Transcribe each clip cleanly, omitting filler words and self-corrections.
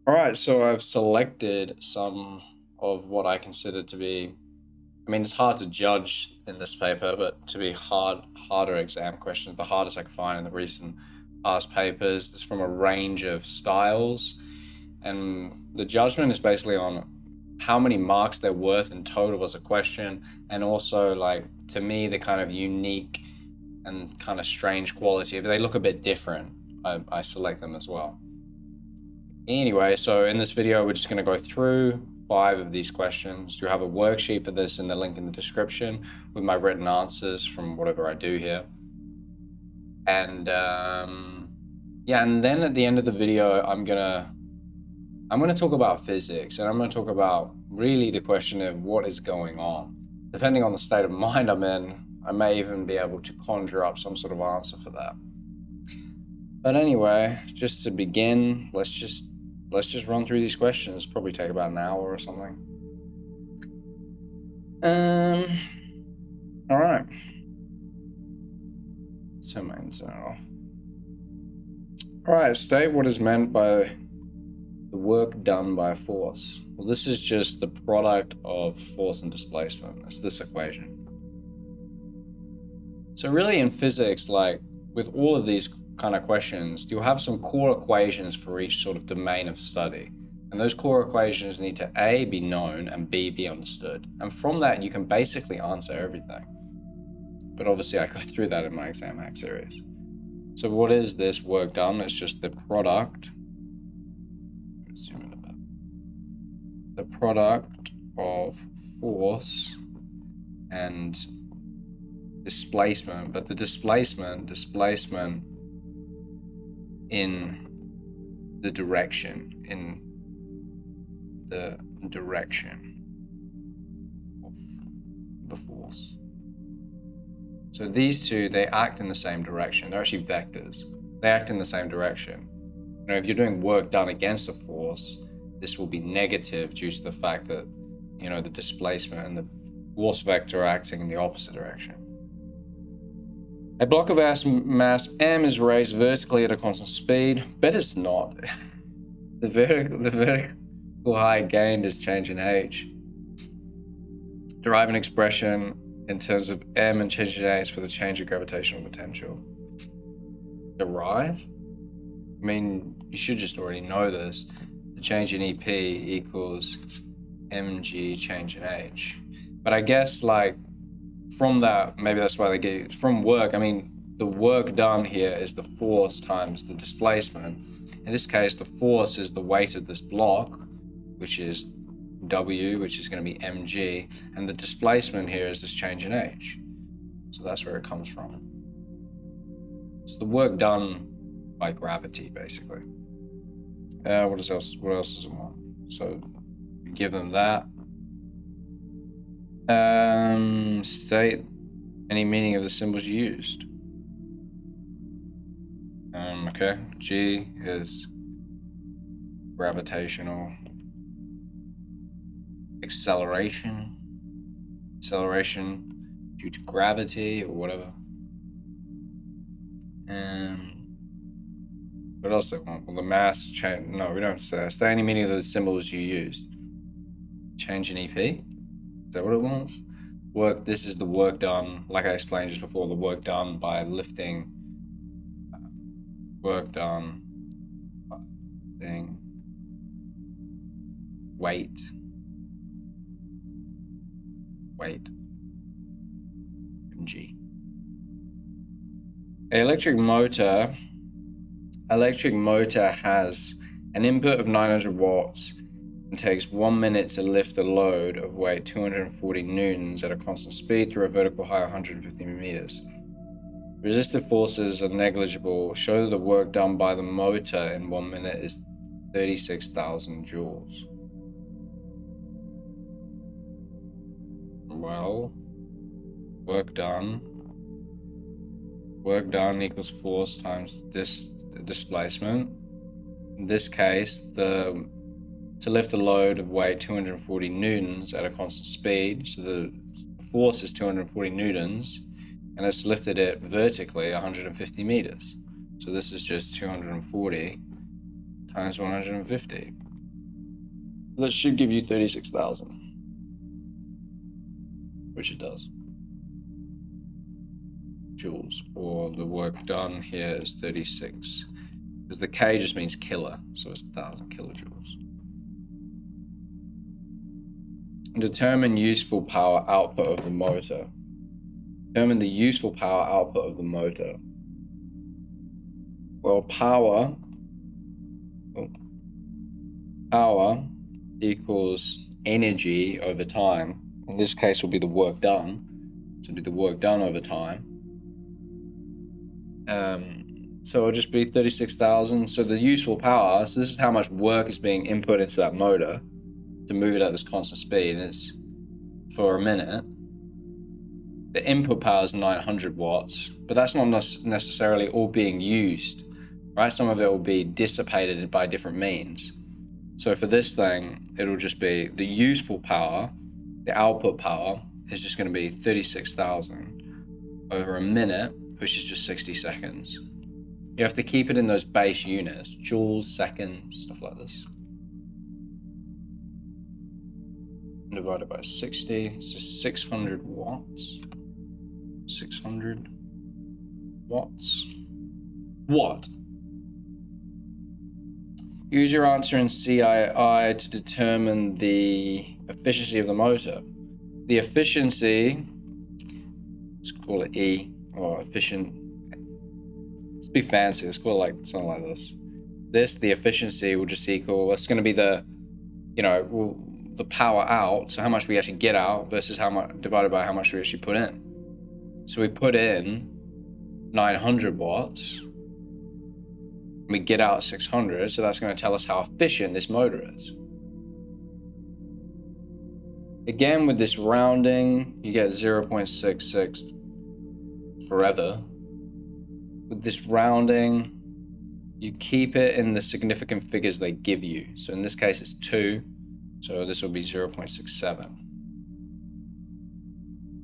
All right, so I've selected some of what I consider to be, I mean, it's hard to judge in this paper, but to be harder exam questions, the hardest I could find in the recent past papers. It's from a range of styles, and the judgment is basically on how many marks they're worth in total as a question, and also, like, to me, the kind of unique and kind of strange quality. If they look a bit different, I select them as well. Anyway, so in this video, we're just going to go through 5 of these questions. You have a worksheet for this in the link in the description with my written answers from whatever I do here. And yeah, and then at the end of the video, I'm gonna talk about physics, and I'm gonna talk about really the question of what is going on. Depending on the state of mind I'm in, I may even be able to conjure up some sort of answer for that. But anyway, just to begin, let's just run through these questions. Probably take about an hour or something. All right. So all right, state what is meant by the work done by a force. Well, this is just the product of force and displacement. It's this equation. So really in physics, like with all of these kind of questions, you'll have some core equations for each sort of domain of study. And those core equations need to A, be known, and B, be understood. And from that, you can basically answer everything. But obviously I go through that in my exam hack series. So what is this work done? It's just the product. The product of force and displacement, but the displacement in the direction of the force. So these two, they act in the same direction. They're actually vectors. They act in the same direction. You know, if you're doing work done against a force, this will be negative due to the fact that, you know, the displacement and the force vector are acting in the opposite direction. A block of mass m is raised vertically at a constant speed, but it's not. The vertical height gained is change in h. Derive an expression in terms of m and change in h for the change of gravitational potential. Derive? I mean, you should just already know this. The change in EP equals mg change in h. But I guess, like, from that, maybe that's why they get it from work. I mean, the work done here is the force times the displacement. In this case, the force is the weight of this block, which is W, which is going to be mg, and the displacement here is this change in h. So that's where it comes from. It's the work done by gravity, basically. What else does it want? So you give them that. State any meaning of the symbols used. Okay, G is gravitational acceleration due to gravity or whatever. What else they want? Well, the mass change. No, we don't have to say that. State any meaning of the symbols you used. Change in EP. Is that what it wants? Work. This is the work done, like I explained just before. The work done by lifting. Work done by lifting weight. G. An electric motor has an input of 900 watts and takes 1 minute to lift the load of weight 240 newtons at a constant speed through a vertical height of 150 meters. Resistive forces are negligible. Show that the work done by the motor in 1 minute is 36,000 joules. Well, work done equals force times this displacement. In this case, to lift the load of weight 240 newtons at a constant speed, so the force is 240 newtons, and it's lifted it vertically 150 meters. So this is just 240 times 150. That should give you 36,000, which it does. Joules, or the work done here is 36, because the K just means killer, so it's 1,000 kilojoules. Determine useful power output of the motor. Determine the useful power output of the motor. Well, power equals energy over time. In this case, will be the work done. So it'll be the work done over time. So it'll just be 36,000. So the useful power, so this is how much work is being input into that motor to move it at this constant speed, and it's for a minute. The input power is 900 watts, but that's not necessarily all being used, right? Some of it will be dissipated by different means. So for this thing, it'll just be the useful power, the output power is just going to be 36,000 over a minute, which is just 60 seconds. You have to keep it in those base units, joules, seconds, stuff like this. Divided by 60, it's just 600 watts. 600 watts. What? Use your answer in CIE to determine the efficiency of the motor. The efficiency, let's call it E, or efficient. Let's be fancy, let's call it like something like this. The efficiency will just equal, it's going to be the, the power out, so how much we actually get out versus how much divided by how much we actually put in. So we put in 900 watts, we get out 600, so that's going to tell us how efficient this motor is. Again, with this rounding, you get 0.66 forever. With this rounding, you keep it in the significant figures they give you. So in this case, it's 2, so this will be 0.67.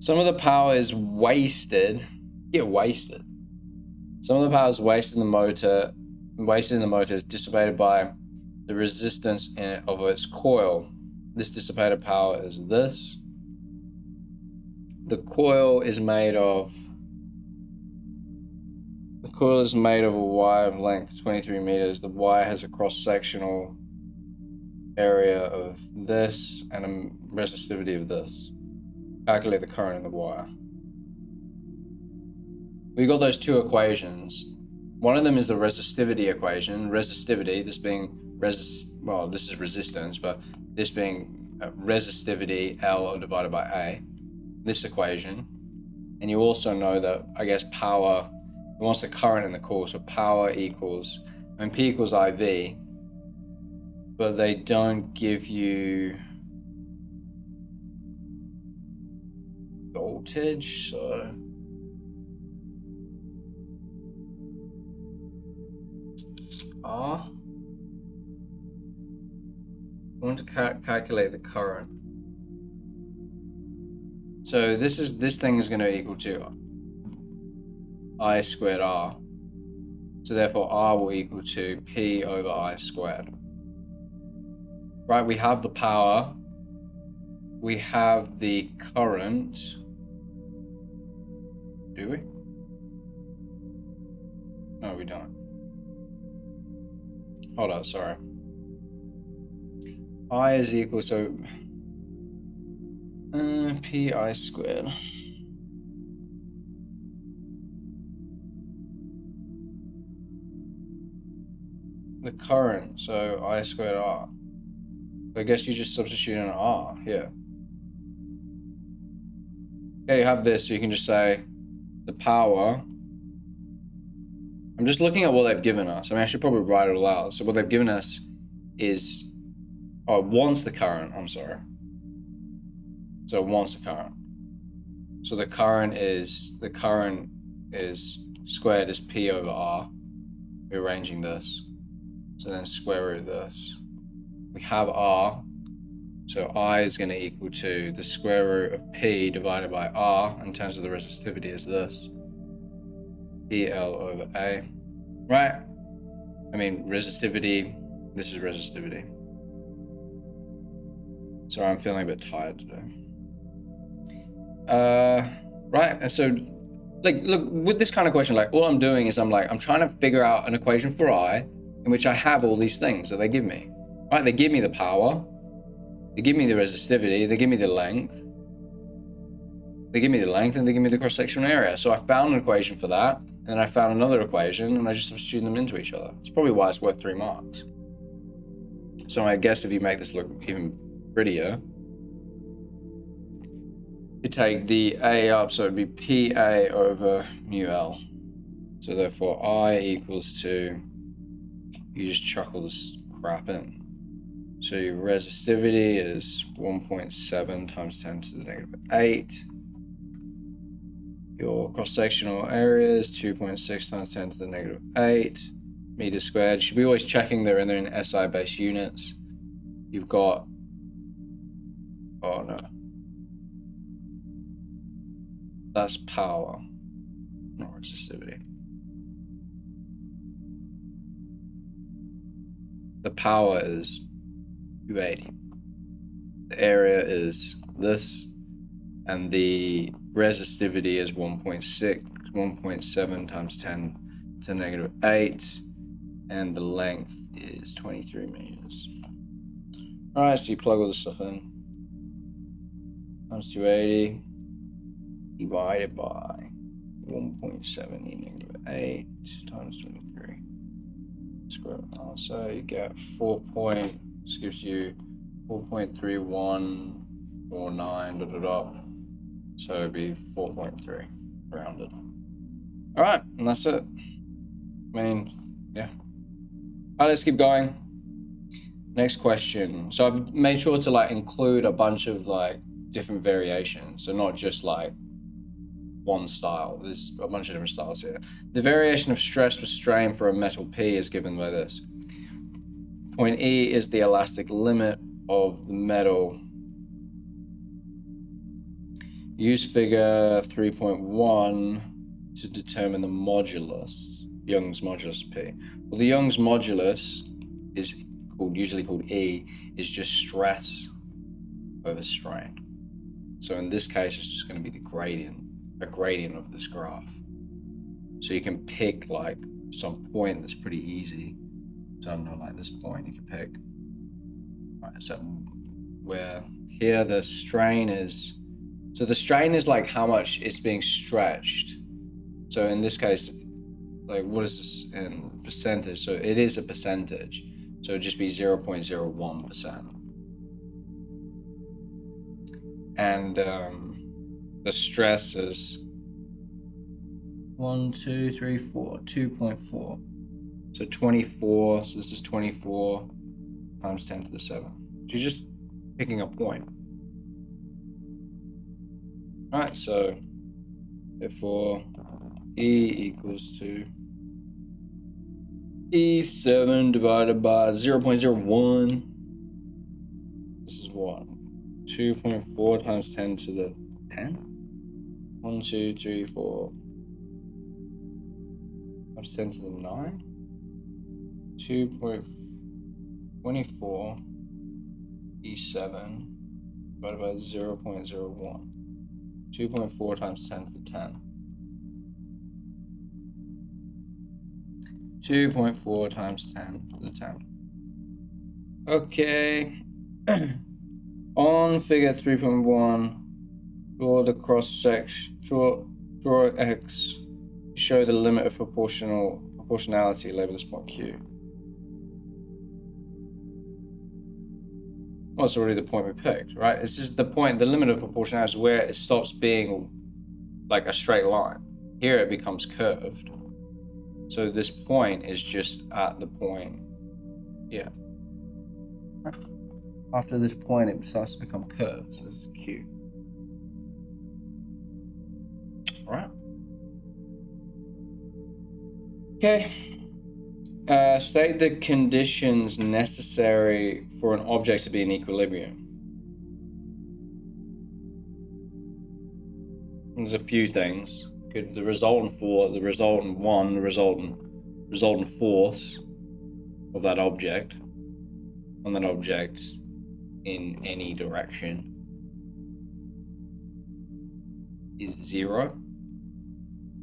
Some of the power is wasted. Some of the power is wasted in the motor. Wasted in the motor is dissipated by the resistance of its coil. This dissipated power is this. The coil is made of a wire of length 23 meters. The wire has a cross-sectional area of this and a resistivity of this. Calculate the current in the wire. We got those two equations. One of them is the resistivity equation. Resistivity, this being this is resistance, but this being resistivity L divided by A. This equation. And you also know that, I guess, power, it wants the current in the coil, so power equals, P equals IV, but they don't give you voltage, so R. I want to calculate the current. So this thing is going to equal to I squared R. So therefore R will equal to P over I squared. Right, we have the power. We have the current. Do we? No, we don't. Hold on, sorry. I is equal, so Pi squared. The current, so I squared R. So I guess you just substitute in R here. Okay, you have this, so you can just say the power. I'm just looking at what they've given us. I should probably write it all out. So what they've given us is, wants the current, I'm sorry. So it wants the current. So the current is squared is P over R. Rearranging this. So then square root this. We have R. So I is going to equal to the square root of P divided by R in terms of the resistivity is this. PL over A. Right? Resistivity, this is resistivity. Sorry, I'm feeling a bit tired today. Right, and so, like, look, with this kind of question, like, all I'm doing is I'm trying to figure out an equation for I in which I have all these things that they give me. Right, they give me the power, they give me the resistivity, they give me the length, they give me the length, and they give me the cross-sectional area. So I found an equation for that, and then I found another equation, and I just substitute them into each other. It's probably why it's worth 3 marks. So I guess if you make this look even prettier, you take the A up, so it'd be PA over mu L. So therefore I equals to, you just chuck all this crap in. So your resistivity is 1.7 times 10 to the negative 8. Your cross-sectional area is 2.6 times 10 to the negative 8 meters squared. You should be always checking they're in SI base units. You've got, oh no, that's power, not resistivity. The power is 280. The area is this, and the resistivity is 1.7 times 10 to the negative 8, and the length is 23 meters. Alright, so you plug all this stuff in. Times 280 divided by 1.7 e negative 8 times 23 square root. So you get this gives you 4.3149 so it'd be 4.3 rounded. Alright, and that's it. I mean, yeah. Alright, let's keep going. Next question. So I've made sure to like include a bunch of like different variations, so not just like one style. There's a bunch of different styles here. The variation of stress with strain for a metal P is given by this. Point E is the elastic limit of the metal. Use figure 3.1 to determine the modulus, Young's modulus P. Well, the Young's modulus is usually called E, is just stress over strain. So in this case, it's just going to be a gradient of this graph. So you can pick like some point that's pretty easy. So I don't know, like this point you can pick. Right, so where here the strain is, so the strain is like how much it's being stretched. So in this case, like what is this in percentage? So it is a percentage. So it'd just be 0.01%. And the stress is 2.4. So 24, so this is 24 times 10 to the 7. So you're just picking a point. All right, so therefore E equals to E7 divided by 0.01. This is what? 2.4 times 10 to the 10? 1, 2, 3, 4 times 10 to the 9? 2.24 E7 divided by 0.01. 2.4 times 10 to the 10. 2.4 times 10 to the 10. Okay. On figure 3.1, draw the cross section, draw X, show the limit of proportionality, label this point Q. Well, it's already the point we picked, right? It's just the point, the limit of proportionality is where it stops being like a straight line. Here it becomes curved. So this point is just at the point, yeah. After this point, it starts to become curved, so this is Q. All right. Okay. State the conditions necessary for an object to be in equilibrium. There's a few things. The resultant force, the resultant force of that object on that object in any direction is 0.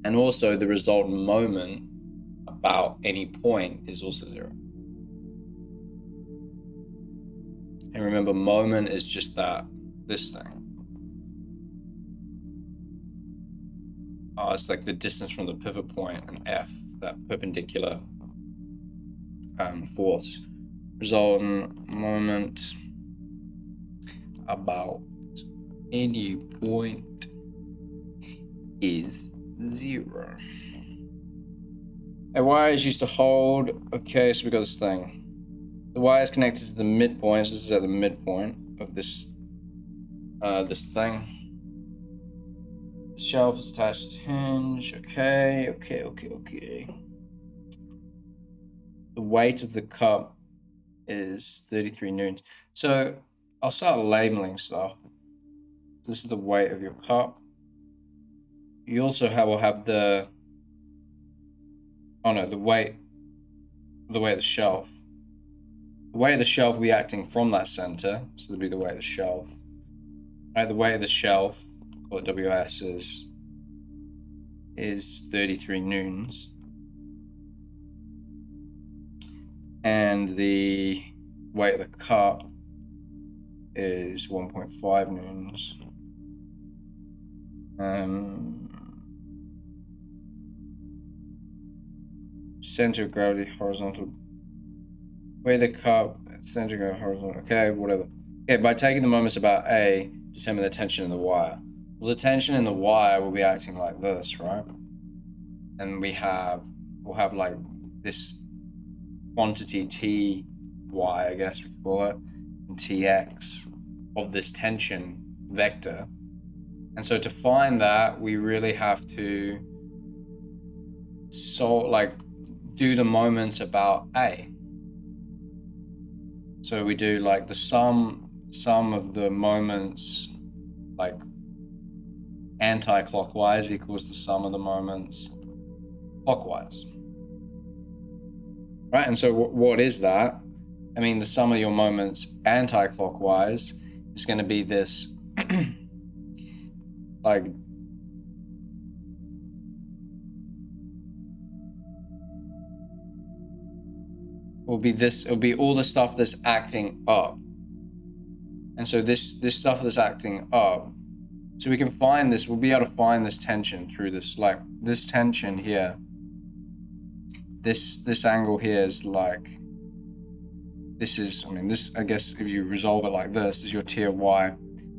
And also the resultant moment about any point is also 0. And remember, moment is just this thing. It's like the distance from the pivot point, and F, that perpendicular force. Resultant moment about any point is 0. A wire is used to hold. Okay, so we got this thing. The wire is connected to the midpoint. So this is at the midpoint of this this thing. The shelf is attached to hinge. Okay. The weight of the cup is 33 newtons. So I'll start labeling stuff. This is the weight of your cup. You also will have the weight of the shelf. The weight of the shelf will be acting from that center, so it'll be the weight of the shelf. Right, the weight of the shelf, call it WS, is 33 newtons. And the weight of the cup is 1.5 newtons. Center of gravity, horizontal. Weight of the cup, center of gravity, horizontal. Okay, whatever. Okay, by taking the moments about A, determine the tension in the wire. Well, the tension in the wire will be acting like this, right? And we'll have like this quantity T, Y, I guess we could call it, and TX of this tension vector. And so to find that, we really have to do the moments about A. So we do like the sum of the moments like anti-clockwise equals the sum of the moments clockwise. Right, and so what is that? I mean, the sum of your moments anti-clockwise is going to be this like it'll be all the stuff that's acting up. And so this stuff that's acting up, so we can find this, we'll be able to find this tension through this, like this tension here. This angle here is like, this is, I guess if you resolve it like this, is your T of Y.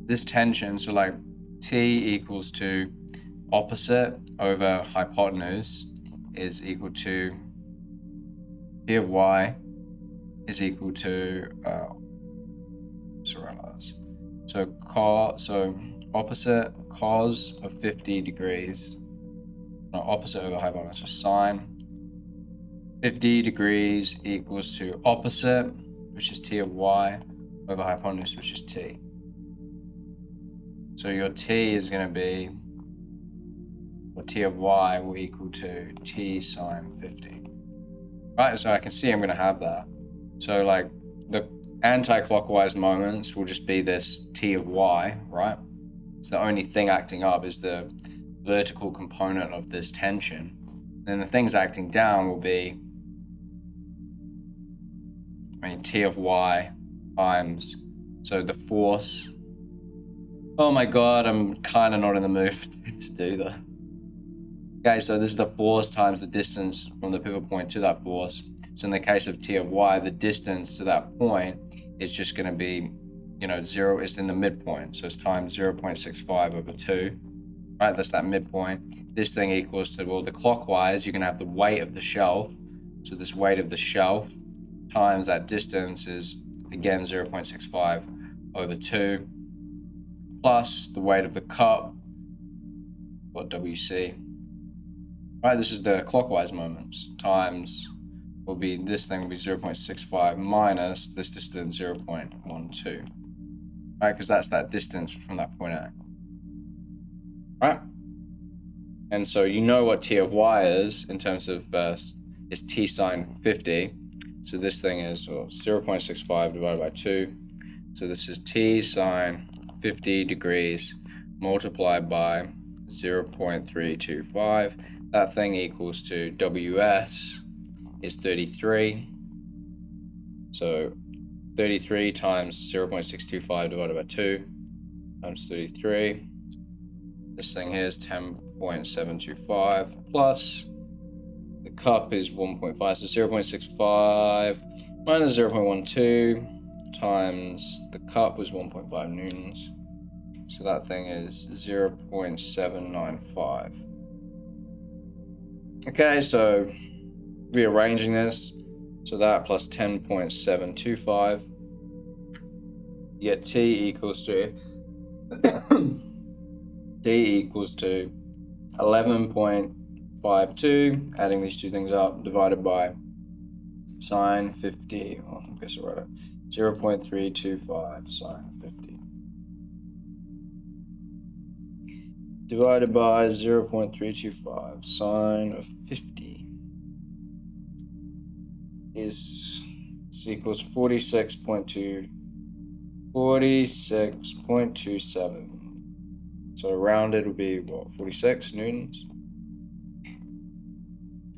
This tension, so like T equals to opposite over hypotenuse is equal to T of Y is equal to so opposite cos of 50 degrees, opposite over hypotenuse, so sine 50 degrees equals to opposite, which is T of Y, over hypotenuse, which is T. So your T is going to be, or T of Y will equal to T sine 50. Right, so I can see I'm going to have that. So like the anti-clockwise moments will just be this T of Y, right? So the only thing acting up is the vertical component of this tension. Then the things acting down will be, T of Y times, so the force. Oh my God, I'm kind of not in the mood to do that. Okay, so this is the force times the distance from the pivot point to that force. So in the case of T of Y, the distance to that point is just going to be, 0, it's in the midpoint. So it's times 0.65 over 2, right? That's that midpoint. This thing equals to, well, the clockwise, you're going to have the weight of the shelf. So this weight of the shelf times that distance is, again, 0.65 over 2, plus the weight of the cup, or WC. Right, this is the clockwise moments, times, this thing will be 0.65 minus this distance, 0.12. Right, because that's that distance from that point A. Right? And so you know what T of Y is in terms of, is T sine 50. So this thing is 0.65 divided by 2. So this is T sine 50 degrees multiplied by 0.325. That thing equals to WS is 33. So 33 times 0.625 divided by 2 times 33. This thing here is 10.725 plus the cup is 1.5, so 0.65 minus 0.12 times the cup was 1.5 newtons. So that thing is 0.795. Okay, so rearranging this, so that plus 10.725, you get T equals to 11.52, adding these two things up, divided by sine 50, I guess I wrote it, 0.325 sine 50. Divided by 0.325 sine of 50 equals 46.27. So rounded would be what, 46 newtons?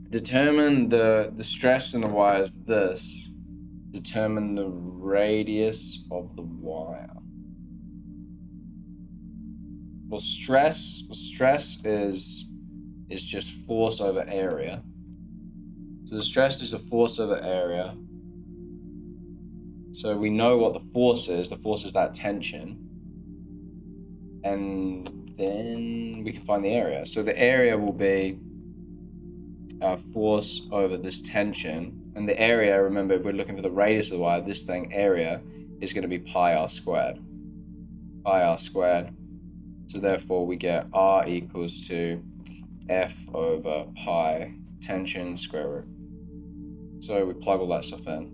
Determine the stress in the wire is this. Determine the radius of the wire. Well, stress is just force over area. So the stress is the force over area. So we know what the force is. The force is that tension. And then we can find the area. So the area will be force over this tension. And the area, remember, if we're looking for the radius of the wire, this thing, area, is going to be pi r squared. Pi r squared. So therefore we get R equals to F over pi tension square root. So we plug all that stuff in.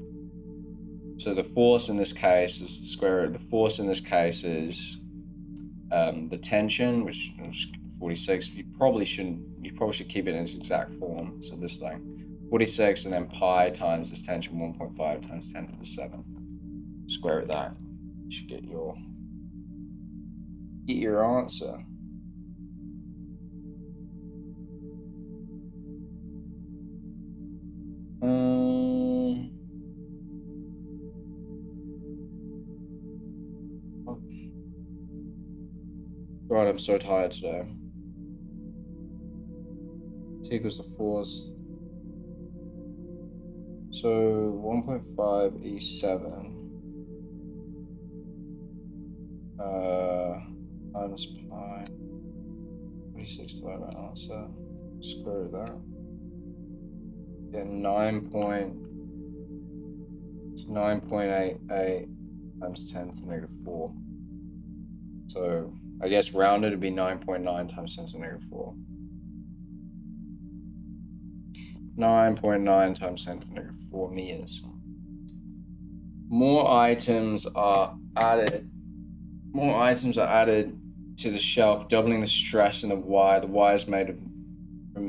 So the force in this case is the square root. The force in this case is the tension, which is 46. You probably should keep it in its exact form. So this thing, 46, and then pi times this tension, 1.5 times 10 to the 7. Square root that. You should get your answer. God, I'm so tired today. T equals the force. So 1.5 E7 times pi 46 divided by answer. Square root that. Get 9.88 times 10 to the negative 4. So I guess rounded would be 9.9 times 10 to the negative 4. 9.9 times 10 to the negative 4 meters. More items are added to the shelf, doubling the stress in the wire. The wire is made of the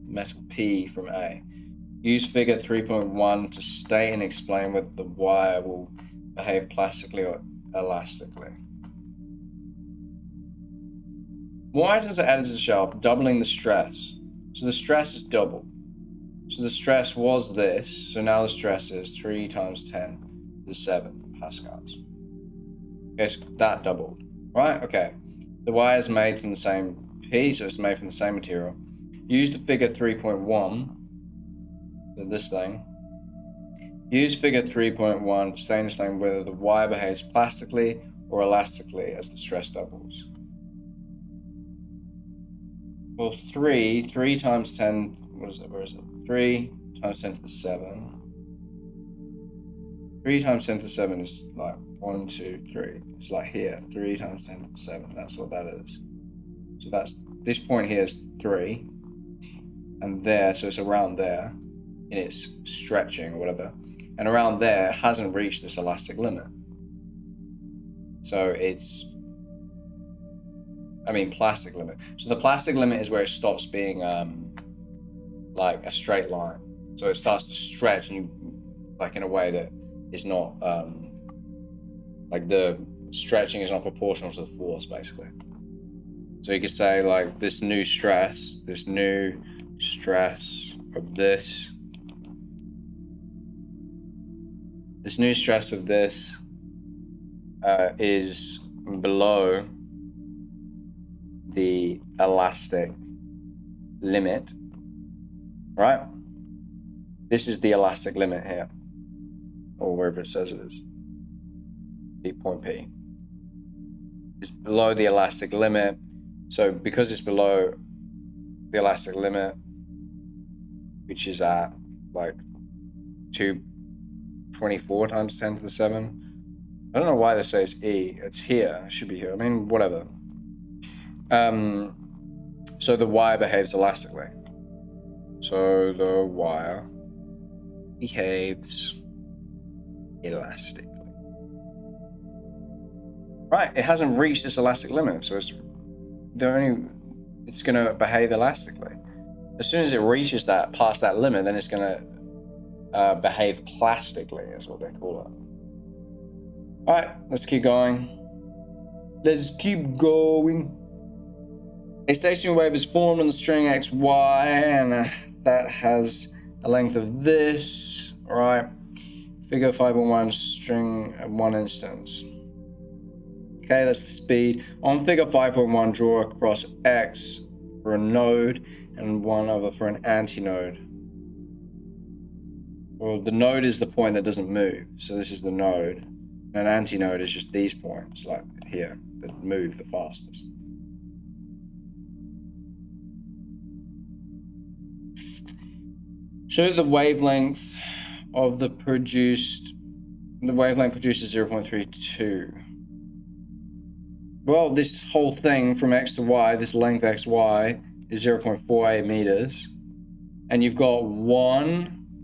metal P from A. Use figure 3.1 to state and explain whether the wire will behave plastically or elastically. More items are added to the shelf, doubling the stress. So the stress is doubled. So the stress was this, so now the stress is 3 times 10 to the 7 pascals. Okay, so that doubled, right? Okay. The wire is made from the same P, so it's made from the same material. Use the figure 3.1, so this thing. Use figure 3.1 to state and explain whether the wire behaves plastically or elastically as the stress doubles. Well, 3 times 10, what is it, where is it? 3 times 10 to the 7. 3 times 10 to the 7 is like 1, 2, 3. It's like here, 3 times 10 to the 7, that's what that is. So that's, this point here is 3, and there, so it's around there, in its stretching or whatever. And around there hasn't reached this elastic limit. So it's, plastic limit. So the plastic limit is where it stops being like a straight line. So it starts to stretch, and you, like, in a way that is not like the stretching is not proportional to the force, basically. So you could say like this new stress of this new stress of this is below the elastic limit, right? This is the elastic limit here, or wherever it says it is. Point P is below the elastic limit. So because it's below the elastic limit, which is at like 224 times 10 to the 7. I don't know why this says E. It's here. It should be here. I mean, whatever. So the wire behaves elastically. So the wire behaves elastically. Right, it hasn't reached its elastic limit, so it's going to behave elastically. As soon as it reaches past that limit, then it's going to behave plastically, is what they call it. All right, let's keep going. A stationary wave is formed on the string XY, and that has a length of this, right? Figure 5.1 string at 1 instance. Okay, that's the speed. On figure 5.1, draw across X for a node and 1 over for an antinode. Well, the node is the point that doesn't move, so this is the node. An antinode is just these points, like here, that move the fastest. Show the wavelength of the wavelength produces 0.32. Well, this whole thing from X to Y, this length XY, is 0.48 meters. And you've got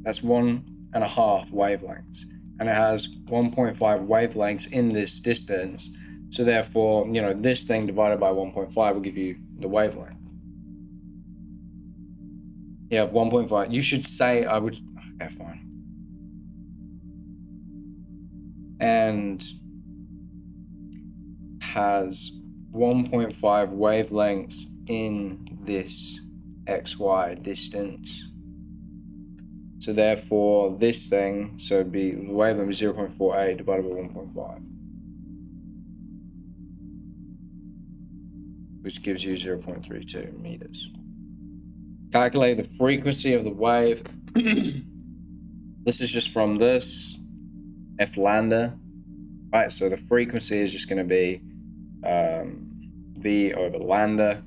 that's 1.5 wavelengths. And it has 1.5 wavelengths in this distance. So therefore, this thing divided by 1.5 will give you the wavelength. You have 1.5. You should say, okay, fine. And has 1.5 wavelengths in this XY distance. So therefore, this thing, so it'd be the wavelength is 0.48 divided by 1.5, which gives you 0.32 meters. Calculate the frequency of the wave. This is just from this F lambda, right? So the frequency is just going to be V over lambda.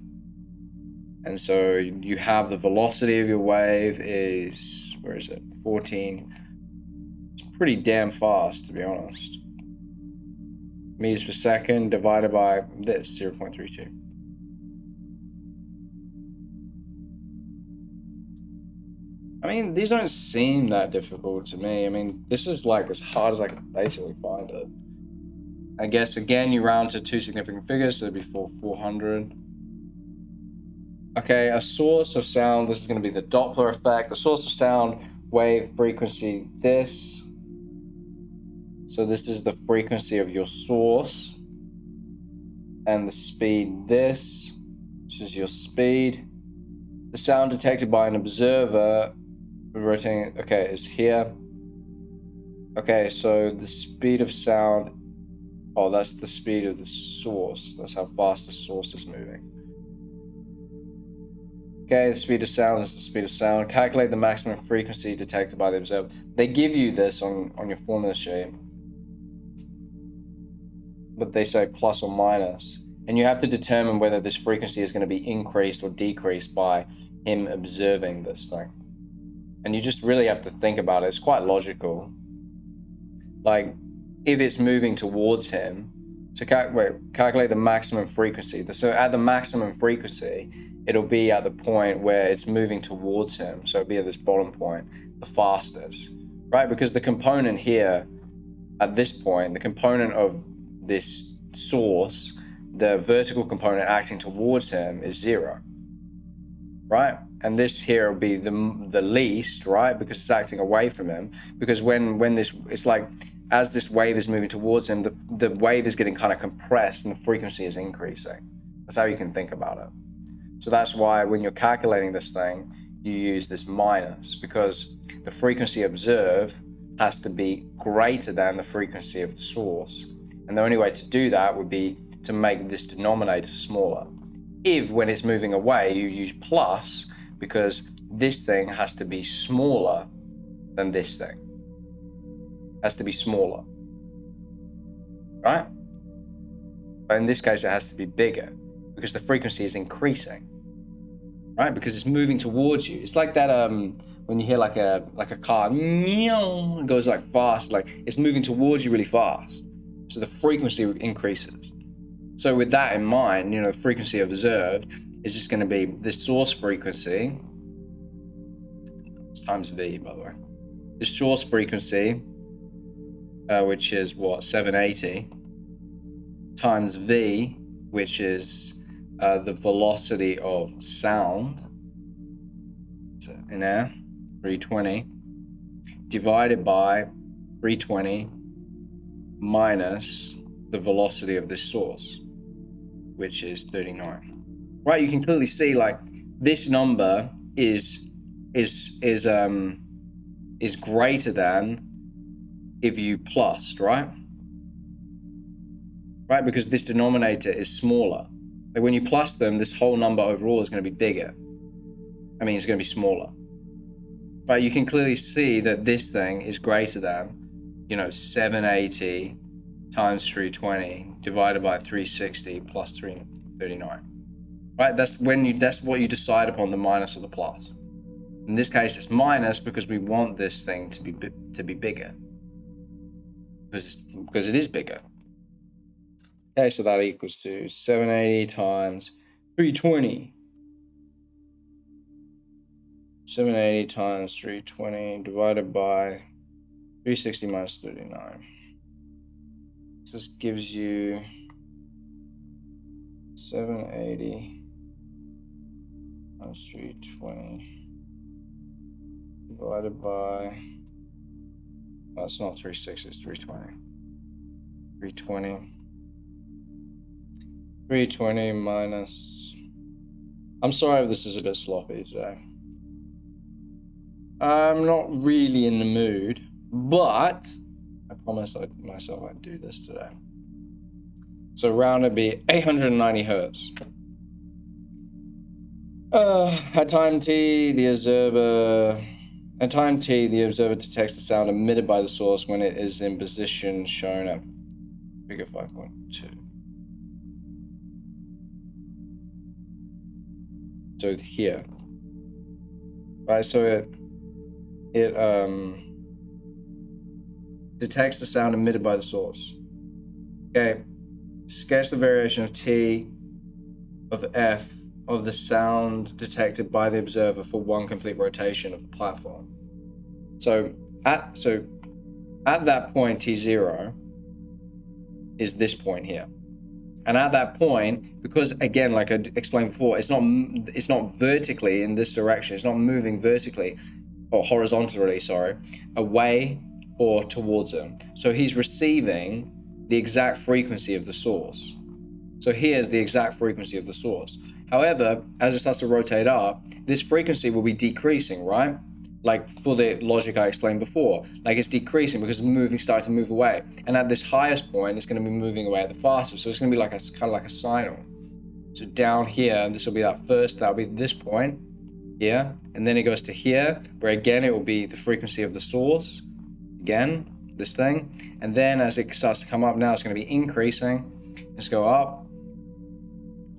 And so you have the velocity of your wave is, 14. It's pretty damn fast, to be honest. Meters per second divided by this, 0.32. I mean, these don't seem that difficult to me. I mean, this is like as hard as I can basically find it. I guess, again, you round to two significant figures, so it'd be 400. Okay, a source of sound, this is going to be the Doppler effect. The source of sound, wave frequency, this. So this is the frequency of your source. And the speed, this. This is your speed. The sound detected by an observer, rotating, okay, is here. Okay, so the speed of sound, that's the speed of the source. That's how fast the source is moving. Okay, the speed of sound is the speed of sound. Calculate the maximum frequency detected by the observer. They give you this on your formula sheet, but they say plus or minus. And you have to determine whether this frequency is going to be increased or decreased by him observing this thing. And you just really have to think about it. It's quite logical. Like, if it's moving towards him, so calculate the maximum frequency. So at the maximum frequency, it'll be at the point where it's moving towards him. So it'll be at this bottom point, the fastest, right? Because the component here, at this point, the component of this source, the vertical component acting towards him is 0, right? and this here will be the least, right? Because it's acting away from him. Because when this, it's like as this wave is moving towards him, the wave is getting kind of compressed and the frequency is increasing. That's how you can think about it. So that's why when you're calculating this thing, you use this minus, because the frequency observed has to be greater than the frequency of the source. And the only way to do that would be to make this denominator smaller. If when it's moving away, you use plus, because this thing has to be smaller than this thing. Has to be smaller, right? But in this case, it has to be bigger because the frequency is increasing, right? Because it's moving towards you. It's like that when you hear like a car, it goes like fast, like it's moving towards you really fast. So the frequency increases. So with that in mind, the frequency observed is just going to be the source frequency. It's times V, by the way. The source frequency, which is what, 780, times V, which is the velocity of sound, so in air, 320, divided by 320 minus the velocity of this source, which is 39. Right, you can clearly see like this number is greater than if you plussed, right? Right, because this denominator is smaller. Like when you plus them, this whole number overall is going to be bigger. I mean, it's going to be smaller. But you can clearly see that this thing is greater than, 780 times 320 divided by 360 plus 339. Right, that's what you decide upon, the minus or the plus. In this case, it's minus because we want this thing to be bigger. Because it is bigger. Okay, so that equals to 780 times 320. 780 times 320 divided by 360 minus 39. This gives you 780 times 320 divided by, that's not 360, it's 320. 320 minus, I'm sorry if this is a bit sloppy today. I'm not really in the mood, but I promised myself I'd do this today. So round it'd be 890 hertz. At time t, the observer detects the sound emitted by the source when it is in position shown at figure 5.2. So here, right? So it detects the sound emitted by the source. Okay, sketch the variation of T of F of the sound detected by the observer for one complete rotation of the platform. So at that point, T0 is this point here. And at that point, because again, like I explained before, it's not vertically in this direction. It's not moving vertically or horizontally, away or towards him. So he's receiving the exact frequency of the source. So here's the exact frequency of the source. However, as it starts to rotate up, this frequency will be decreasing, right? Like for the logic I explained before, like it's decreasing because it's starting to move away. And at this highest point, it's going to be moving away at the fastest. So it's going to be like kind of like a signal. So down here, this will be that'll be this point here. And then it goes to here, where again, it will be the frequency of the source. Again, this thing. And then as it starts to come up now, it's going to be increasing. Let's go up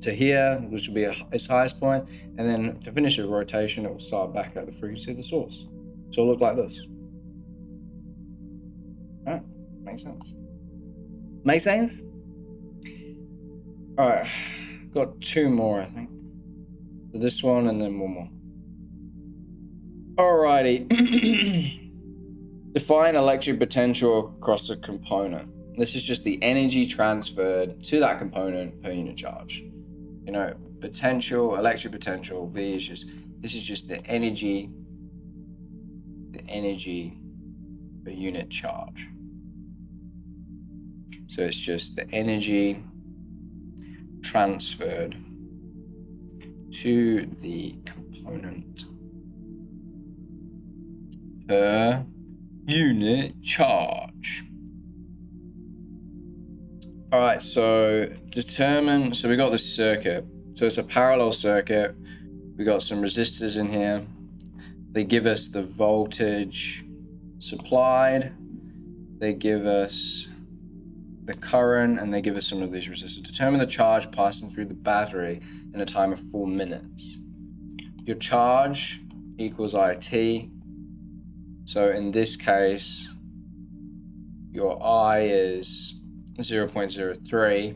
to here, which will be its highest point, and then to finish the rotation, it will start back at the frequency of the source. So it'll look like this. All right, makes sense. Make sense? All right, got two more, I think. So this one and then one more. Alrighty. Define electric potential across a component. This is just the energy transferred to that component per unit charge. Potential, electric potential, V is just this is just the energy per unit charge. So it's just the energy transferred to the component per unit charge. All right, so we got this circuit. So it's a parallel circuit. We got some resistors in here. They give us the voltage supplied. They give us the current, and they give us some of these resistors. Determine the charge passing through the battery in a time of 4 minutes. Your charge equals IT. So in this case, your I is 0.03.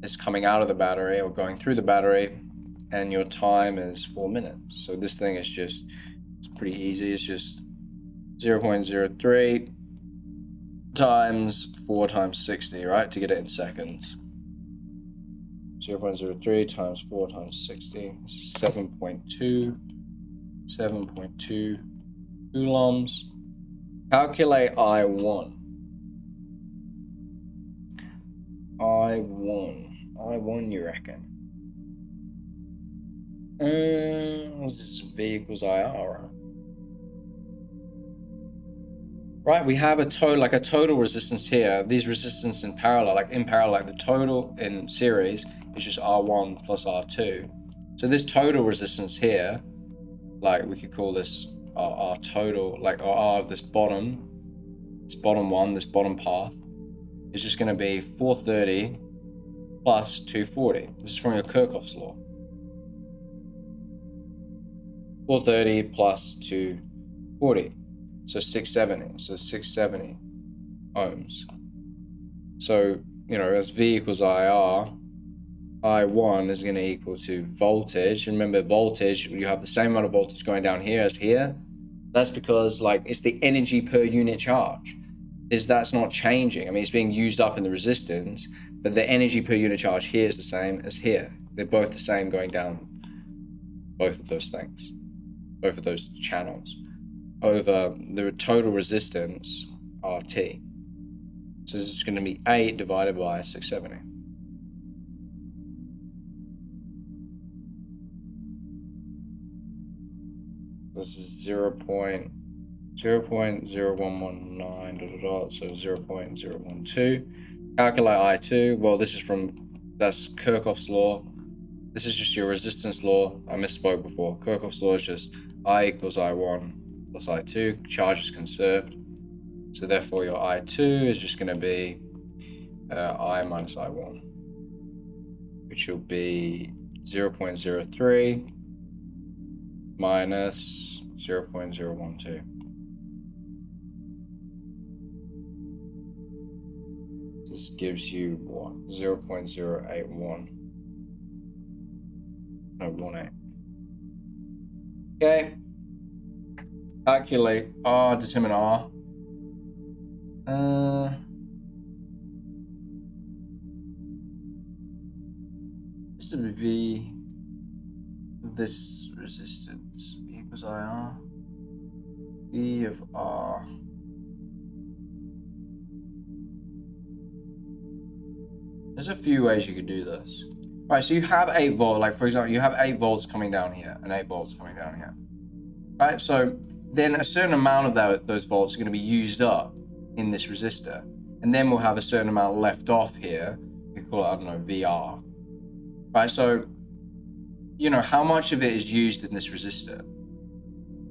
It's coming out of the battery or going through the battery, and your time is 4 minutes. So this thing is it's pretty easy. It's just 0.03 times 4 times 60, right, to get it in seconds. 0.03 times 4 times 60 is 7.2 coulombs. Calculate I1. I1, you reckon? This is V equals IR, right? We have a total resistance here. These resistance in parallel, the total in series is just R1 plus R2. So this total resistance here, we could call this our total, R of this bottom one, this bottom path, is just going to be 430 plus 240. This is from your Kirchhoff's law. 430 plus 240. So 670. So 670 ohms. So, as V equals IR, I1 is going to equal to voltage. And remember, voltage, you have the same amount of voltage going down here as here. That's because, it's the energy per unit charge. That's not changing. I mean, it's being used up in the resistance, but the energy per unit charge here is the same as here. They're both the same going down both of those things, both of those channels, over the total resistance, RT. So this is going to be 8 divided by 670. This is 0.0119, so 0.012. Calculate I2. Well, that's Kirchhoff's law. This is just your resistance law. I misspoke before. Kirchhoff's law is just I equals I1 plus I2. Charge is conserved. So therefore your I2 is just going to be I minus I1, which will be 0.03 minus 0.012. This gives you what? 0.081. No, 18. Okay. Calculate R, determine R. This would be V, this resistance, V equals IR, V of R. There's a few ways you could do this. Right, so you have 8 volt, for example, you have 8 volts coming down here and 8 volts coming down here. Right, so then a certain amount of those volts are going to be used up in this resistor. And then we'll have a certain amount left off here. We call it, I don't know, VR. Right, so, how much of it is used in this resistor?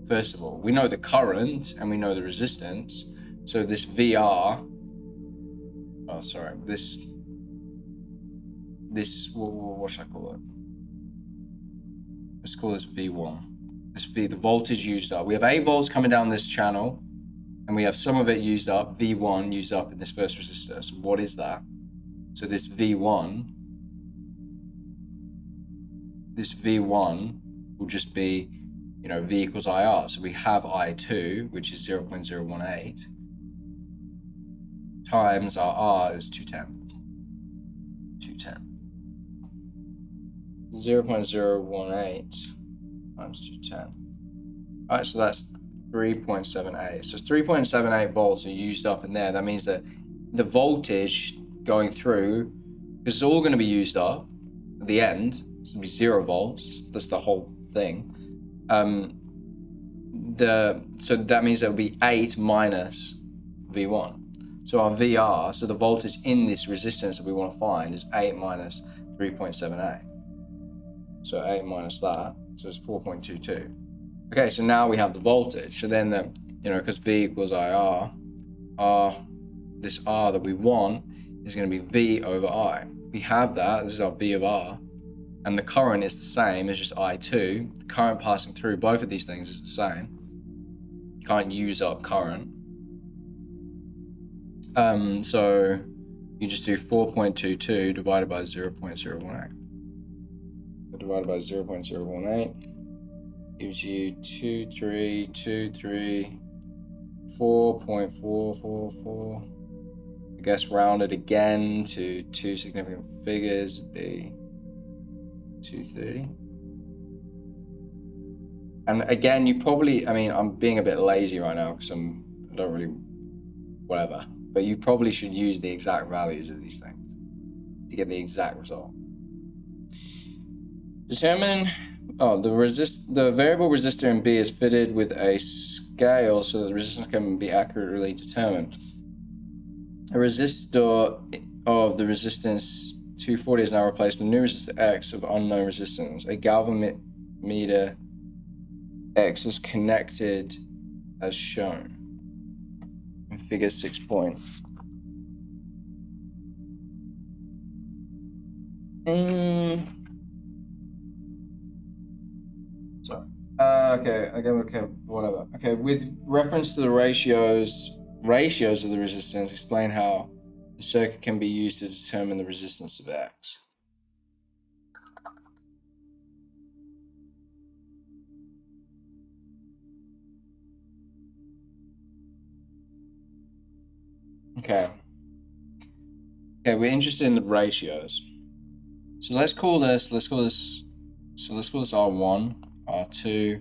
First of all, we know the current and we know the resistance. So this VR, what should I call it? Let's call this V1. This V, the voltage used up. We have 8 volts coming down this channel, and we have some of it used up, V1 used up in this first resistor. So what is that? So this V1 will just be, V equals IR. So we have I2, which is 0.018, times our R is 210. 0.018 times 210. All right, so that's 3.78. So 3.78 volts are used up in there. That means that the voltage going through, because it's all going to be used up at the end, it's going to be 0 volts. That's the whole thing. So that means it'll be 8 minus V1. So our VR, so the voltage in this resistance that we want to find is 8 minus 3.78. So 8 minus that, so it's 4.22. Okay, so now we have the voltage. So then, because V equals IR, this R that we want is going to be V over I. We have that. This is our V of R. And the current is the same as just I2. The current passing through both of these things is the same. You can't use up current. So you just do 4.22 divided by 0.018. Divided by 0.018 gives you 4.444. I guess rounded again to two significant figures would be 230. And again, you probably, I'm being a bit lazy right now because I don't really, whatever. But you probably should use the exact values of these things to get the exact result. Determine, the variable resistor in B is fitted with a scale so that the resistance can be accurately determined. A resistor of the resistance 240 is now replaced with new resistor X of unknown resistance. A galvanometer X is connected as shown in figure 6. Okay, whatever. Okay, with reference to the ratios of the resistance, explain how the circuit can be used to determine the resistance of X. Okay, we're interested in the ratios. So let's call this R1, R2,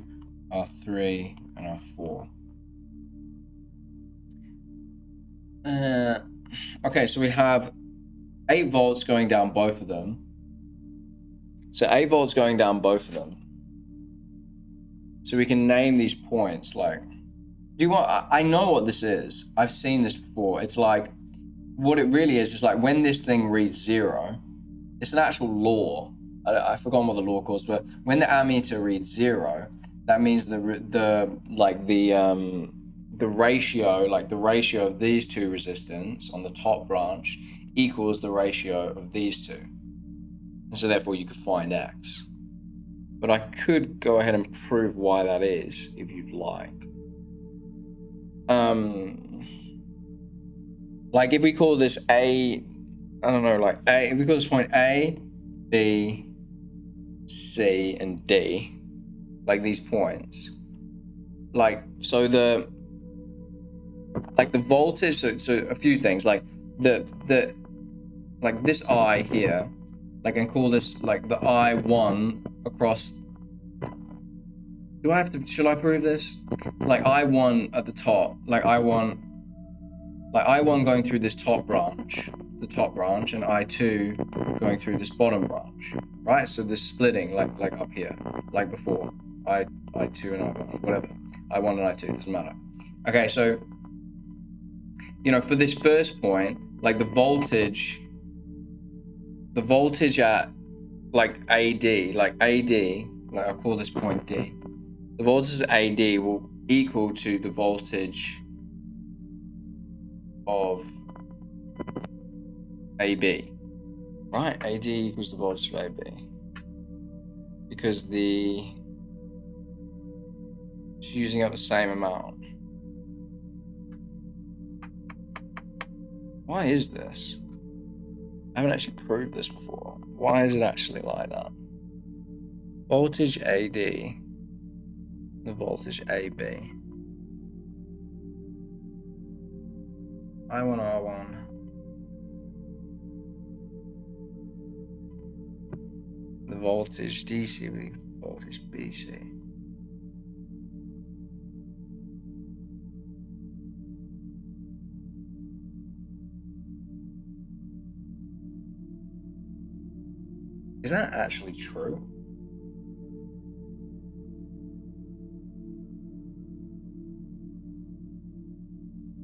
R3, and R4. Okay, so we have 8 volts going down both of them. So 8 volts going down both of them. So we can name these points like, I know what this is. I've seen this before. It's like, what it really is like when this thing reads 0, it's an actual law. I've forgotten what the law calls, but when the ammeter reads 0, that means the ratio of these two resistance on the top branch equals the ratio of these two. And so therefore you could find X. But I could go ahead and prove why that is if you'd like. Like if we call this A, if we call this point A, B, C, and D, like these points, so the voltage, so a few things, like this I here, and call this like the I1 across. Should I prove this? Like I1 at the top, I1 going through this top branch, and I2 going through this bottom branch, right? So this splitting, like up here, like before, I2 and I1, whatever, I1 and I2, doesn't matter. Okay, so, for this first point, the voltage at, AD, I'll call this point D. The voltage at AD will equal to the voltage of AB, right? AD equals the voltage of AB, because it's using up the same amount. Why is this? I haven't actually proved this before. Why is it actually like that? Voltage AD, the voltage AB. I1 R1. The voltage DC with voltage BC. Is that actually true?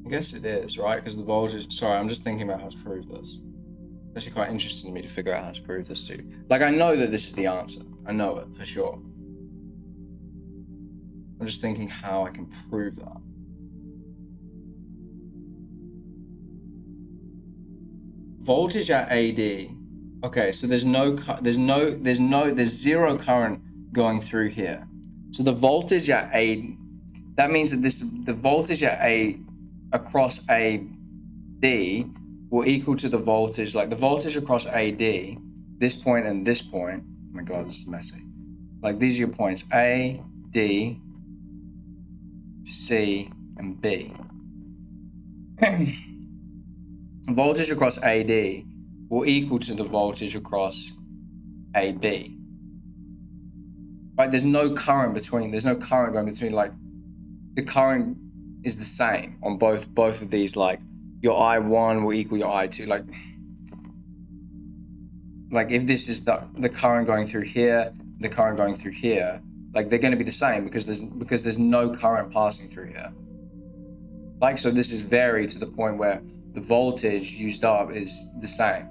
I guess it is, right? Because the voltage... Sorry, I'm just thinking about how to prove this. It's actually quite interesting to me to figure out how to prove this too. Like, I know that this is the answer. I know it, for sure. I'm just thinking how I can prove that. Voltage at AD. Okay, so there's zero current going through here. So the voltage at A, that means that the voltage at A across AD will equal to the voltage, like the voltage across AD, this point and this point. Oh my God, this is messy. Like these are your points, A, D, C, and B. Voltage across AD will equal to the voltage across AB. Right, there's no current going between, like the current is the same on both of these, like your I1 will equal your I2, like if this is the current going through here, the current going through here, like they're going to be the same because there's no current passing through here. Like, so this is varied to the point where the voltage used up is the same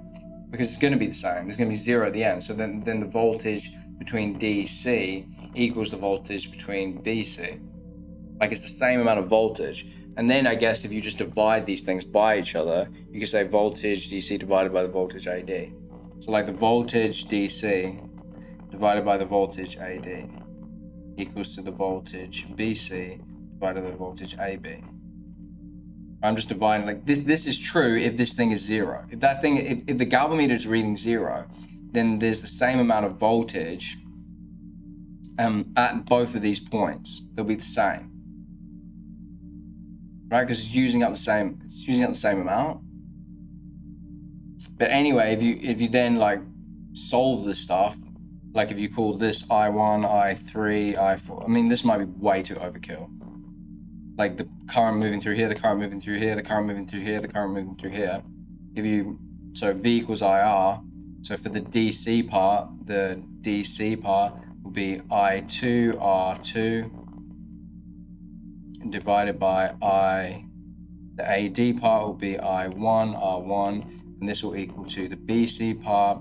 because it's going to be the same. It's going to be zero at the end. So then the voltage between DC equals the voltage between BC. Like it's the same amount of voltage. And then I guess if you just divide these things by each other, you can say voltage DC divided by the voltage AD. So like the voltage DC divided by the voltage AD equals to the voltage BC divided by the voltage AB. I'm just dividing, like this is true if this thing is zero. If the galvanometer is reading zero, then there's the same amount of voltage at both of these points. They'll be the same. Right? Because it's using up the same amount. But anyway, if you then like solve this stuff, like if you call this I1, I3, I4, I mean this might be way too overkill. Like the current moving through here, the current moving through here, the current moving through here, the current moving through here. So V equals IR. So for the DC part will be I2 R2 divided by the AD part will be I1 R1, and this will equal to the BC part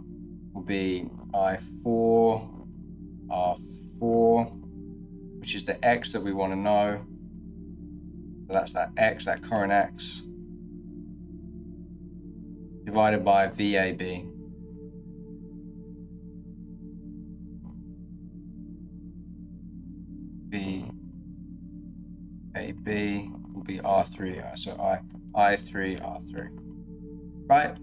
will be I4 R4, which is the X that we want to know. So that's that X, that current X, divided by VAB. VAB will be R3, so I3 R3. Right,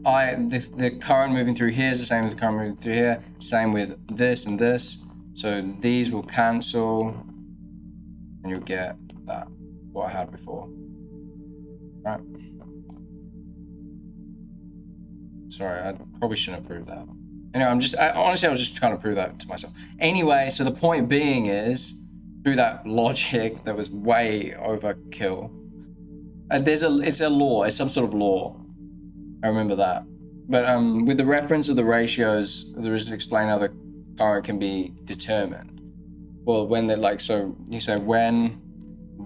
the current moving through here is the same as the current moving through here, same with this and this. So these will cancel, and you'll get that, what I had before. Right. Sorry, I probably shouldn't have proved that. Anyway, honestly, I was just trying to prove that to myself. Anyway, so the point being is, through that logic that was way overkill, it's a law, it's some sort of law. I remember that. But with the reference of the ratios, there is to explain how the current can be determined. Well, when they're like, so you say when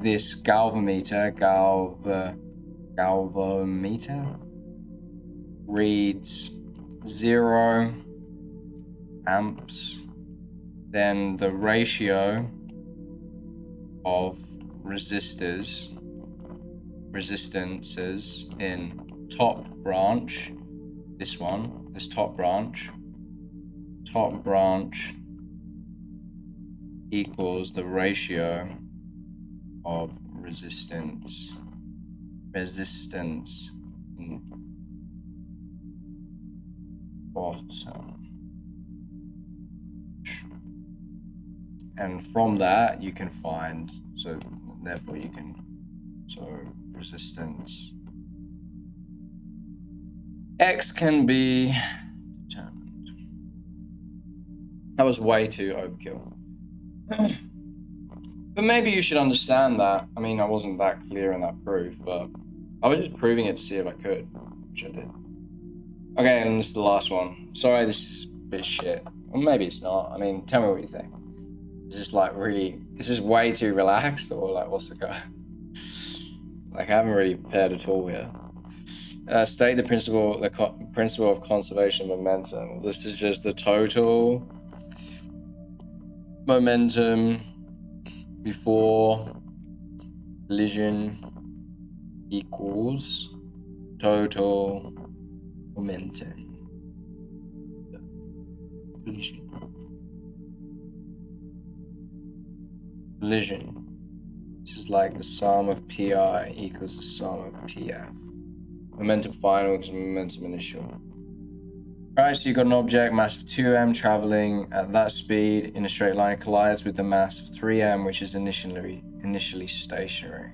this galvanometer reads 0 amps, then the ratio of resistances in top branch, this top branch equals the ratio of resistance in bottom. And from that you can find, so resistance X can be determined. That was way too overkill. But maybe you should understand that. I mean, I wasn't that clear in that proof, but I was just proving it to see if I could, which I did. Okay, and this is the last one. Sorry, this is a bit shit. Or maybe it's not. I mean, tell me what you think. Is this like really, is this way too relaxed, or like what's the go? Like I haven't really prepared at all here. State the principle of conservation of momentum. This is just the total momentum before collision equals total momentum. Collision. This is like the sum of pi equals the sum of pf. Momentum final equals momentum initial. Alright, so you've got an object, mass of 2m, traveling at that speed in a straight line, collides with the mass of 3m, which is initially stationary.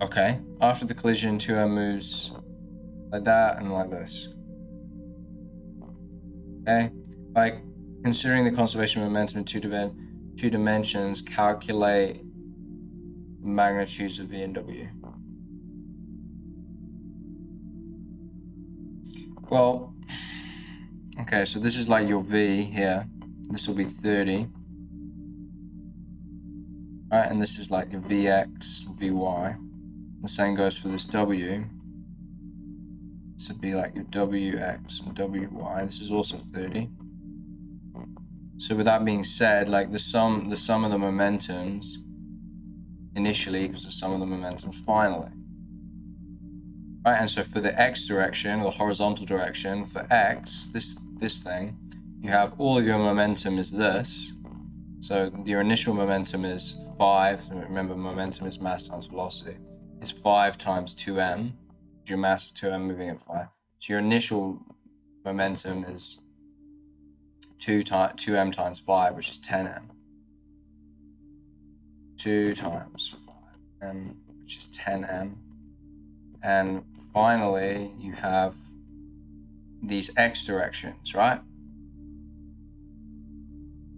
Okay, after the collision, 2m moves like that and like this. Okay, like considering the conservation of momentum in two dimensions, calculate the magnitudes of v and w. Well, okay, so this is like your v here. This will be 30. Right, and this is like your vx, vy. The same goes for this w. This would be like your wx and wy. This is also 30. So with that being said, like the sum of the momentums initially equals the sum of the momentums finally. Right, and so for the x direction, or the horizontal direction, for x, this thing, you have all of your momentum is this. So your initial momentum is 5. Remember, momentum is mass times velocity. Is 5 times 2m. Your mass of 2m moving at 5. So your initial momentum is 2m times 5, which is 10m. 2 times 5m, which is 10m. And finally, you have these x directions, right?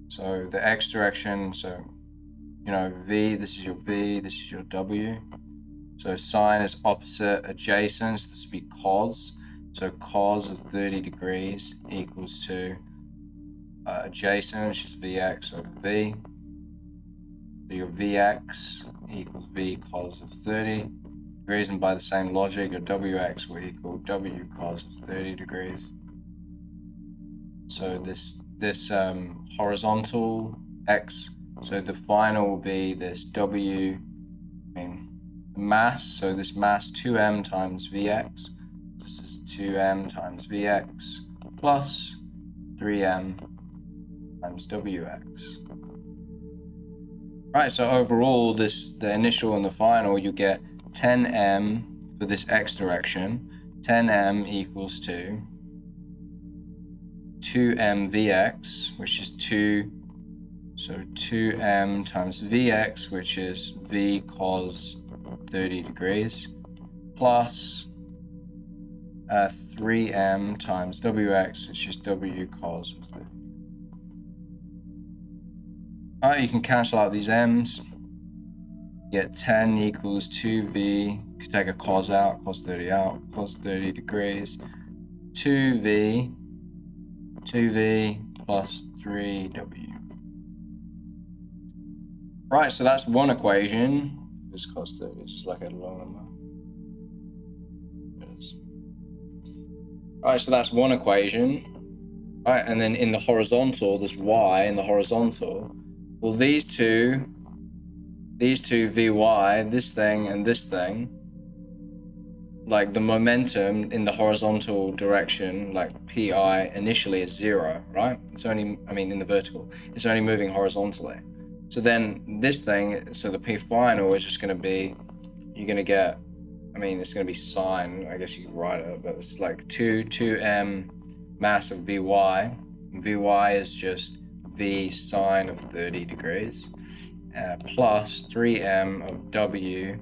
So the x direction, so, you know, v, this is your v, this is your w. So sine is opposite adjacent, so this would be cos. So cos of 30 degrees equals to adjacent, which is vx over v. So your vx equals v cos of 30 degrees, and by the same logic, your wx will equal w cos of 30 degrees. So this horizontal x, so the final will be this w, mass, so this mass 2m times vx, this is 2m times vx plus 3m times wx. Right, so overall, the initial and the final, you get 10m for this x direction. 10m equals to 2m vx, which is 2, so 2m times vx, which is v cos 30 degrees, plus 3m times wx, which is w cos of 30. Alright, you can cancel out these m's. Get 10 equals 2v, you could take a cos out, cos 30 out, cos 30 degrees, 2v plus 3w. Right, so that's one equation. This cos 30 is just like a long number. It is. Alright, so that's one equation. Alright, and then in the horizontal, this y in the horizontal, well, these two vy, this thing and this thing, like the momentum in the horizontal direction, like pi initially is 0, right? It's only, in the vertical, it's only moving horizontally. So then this thing, so the p final is just going to be, you're going to get, it's going to be sine, I guess you could write it, but it's like 2m mass of vy. Vy is just v sine of 30 degrees. Plus 3m of w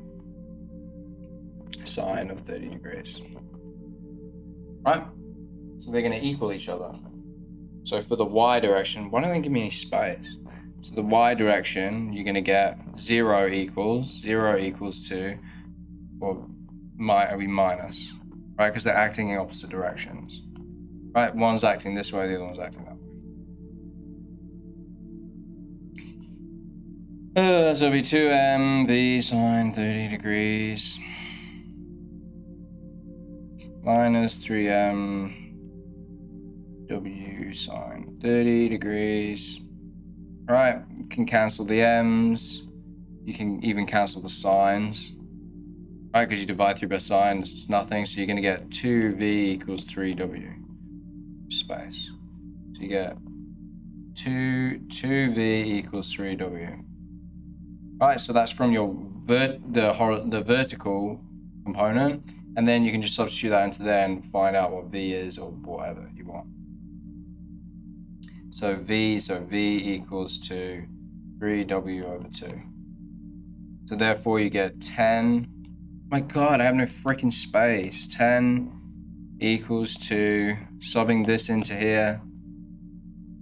sine of 30 degrees. Right? So they're going to equal each other. So for the y direction, why don't they give me any space? So the y direction, you're going to get 0 equals to, or might be minus. right? Because they're acting in opposite directions, right? One's acting this way, the other one's acting that way. So it'll be 2m v sine 30 degrees minus 3m w sine 30 degrees. Right, you can cancel the m's. You can even cancel the sines. Right, because you divide through by sine, it's nothing. So you're going to get 2v equals 3w space. So you get 2v equals 3w. Right, so that's from your the vertical component, and then you can just substitute that into there and find out what v is or whatever you want. So v equals to 3w over 2. So therefore you get 10. My God, I have no freaking space. 10 equals to, subbing this into here,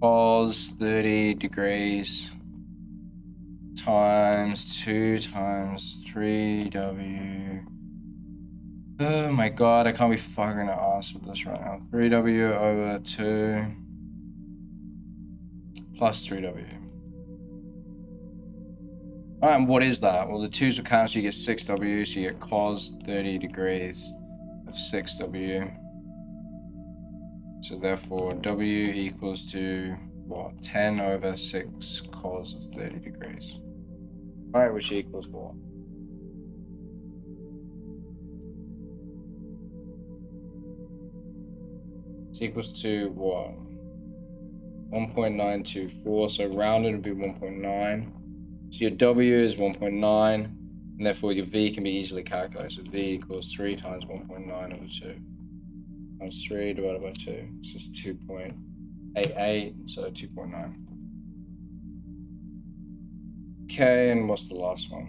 cos 30 degrees times 2 times 3w. Oh my God, I can't be fucking ass with this right now. 3w over 2 plus 3w. Alright, and what is that? Well, the 2's will cancel, you get 6w, so you get cos 30 degrees of 6w. So therefore, w equals to, what, 10 over 6 cos of 30 degrees. Alright, which equals what? It's equals to what? 1.924, so rounded would be 1.9. So your w is 1.9, and therefore your v can be easily calculated. So v equals 3 times 1.9 over 2 times 3 divided by 2. This is 2.88, so 2.9. Okay, and what's the last one?